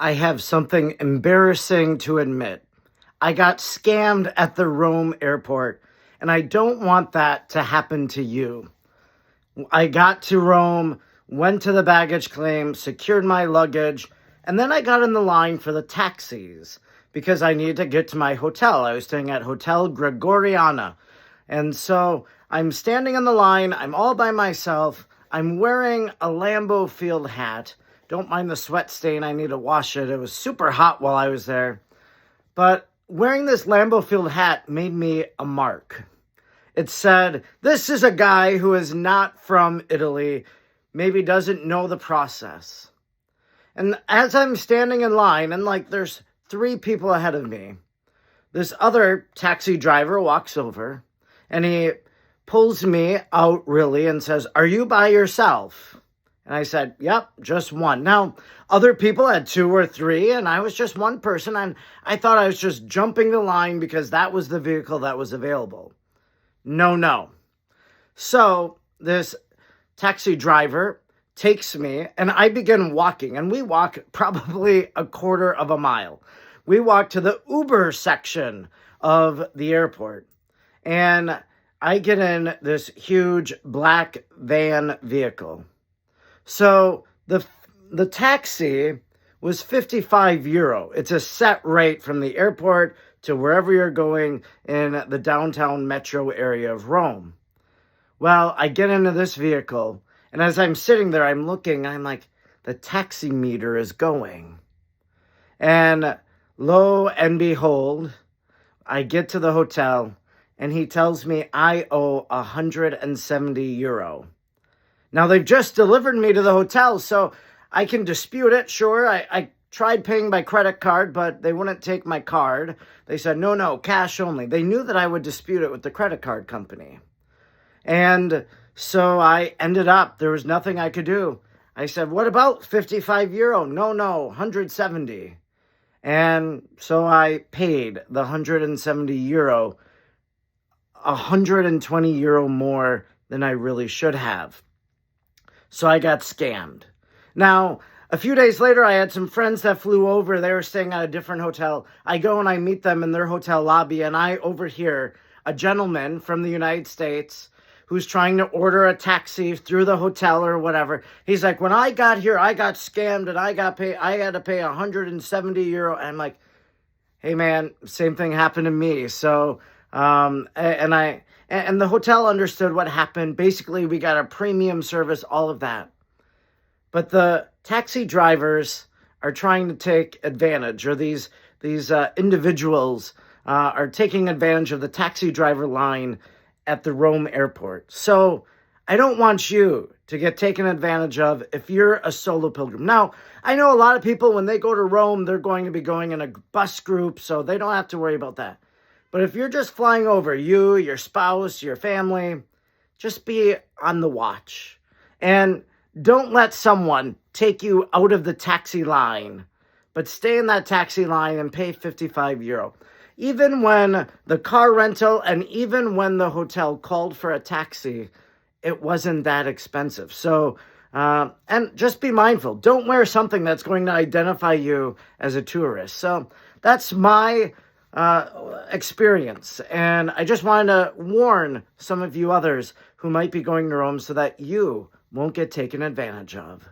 I have something embarrassing to admit. I got scammed at the Rome airport, and I don't want that to happen to you. I got to Rome, went to the baggage claim, secured my luggage, and then I got in the line for the taxis because I needed to get to my hotel. I was staying at Hotel Gregoriana. And so I'm standing in the line, I'm all by myself, I'm wearing a Lambeau Field hat. Don't mind the sweat stain, I need to wash it. It was super hot while I was there. But wearing this Lambeau Field hat made me a mark. It said, this is a guy who is not from Italy, maybe doesn't know the process. And as I'm standing in line, and there's 3 people ahead of me, this other taxi driver walks over, and he pulls me out really and says, are you by yourself? And I said, yep, just one. Now, other people had 2 or 3, and I was just one person, and I thought I was just jumping the line because that was the vehicle that was available. No. So this taxi driver takes me, and I begin walking, and we walk probably a quarter of a mile. We walk to the Uber section of the airport, and I get in this huge black van vehicle. So the taxi was 55 euro. It's a set rate from the airport to wherever you're going in the downtown metro area of Rome. Well, I get into this vehicle, and as I'm sitting there, I'm looking, I'm like, the taxi meter is going. And lo and behold, I get to the hotel, and he tells me I owe 170 euro. Now, they've just delivered me to the hotel, so I can dispute it, sure. I tried paying by credit card, but they wouldn't take my card. They said, no, cash only. They knew that I would dispute it with the credit card company. And so I ended up, there was nothing I could do. I said, what about 55 euro? No, 170. And so I paid the 170 euro, 120 euro more than I really should have. So I got scammed. Now, a few days later, I had some friends that flew over. They were staying at a different hotel. I go and I meet them in their hotel lobby, and I overhear a gentleman from the United States who's trying to order a taxi through the hotel or whatever. He's like, when I got here, I got scammed, and I had to pay 170 euro. And I'm like, hey, man, same thing happened to me. So, and the hotel understood what happened. Basically, we got a premium service, all of that. But the taxi drivers are trying to take advantage, or these individuals are taking advantage of the taxi driver line at the Rome airport. So I don't want you to get taken advantage of if you're a solo pilgrim. Now, I know a lot of people, when they go to Rome, they're going to be going in a bus group, so they don't have to worry about that. But if you're just flying over, you, your spouse, your family, just be on the watch. And don't let someone take you out of the taxi line, but stay in that taxi line and pay 55 euro. Even when the car rental and even when the hotel called for a taxi, it wasn't that expensive. So, and just be mindful. Don't wear something that's going to identify you as a tourist. So that's my experience. And I just wanted to warn some of you others who might be going to Rome so that you won't get taken advantage of.